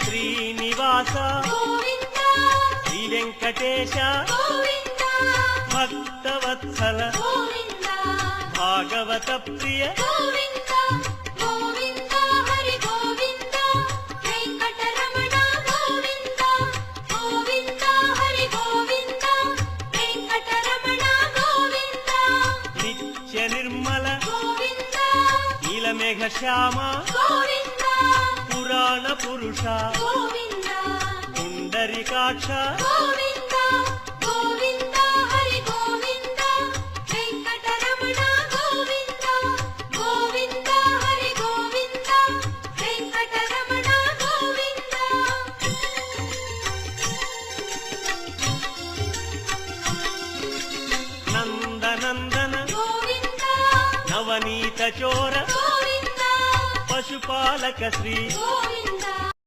శ్రీనివాస గోవింద శ్రీ వెంకటేశ గోవింద భక్తవత్సల గోవింద భాగవత ప్రియ గోవింద గోవింద హరి గోవింద వెంకటరమణ గోవింద గోవింద హరి గోవింద వెంకటరమణ గోవింద నిత్య నిర్మల గోవింద నీలమేఘ శ్యామ గోవింద పురాణ పురుష గోవింద పుండరీకాక్ష గోవింద గోవింద హరి గోవింద వెంకటరమణ గోవింద గోవింద హరి గోవింద వెంకటరమణ గోవింద నందనందన గోవింద నవనీత చోర గోవింద పశుపాలక శ్రీ గోవింద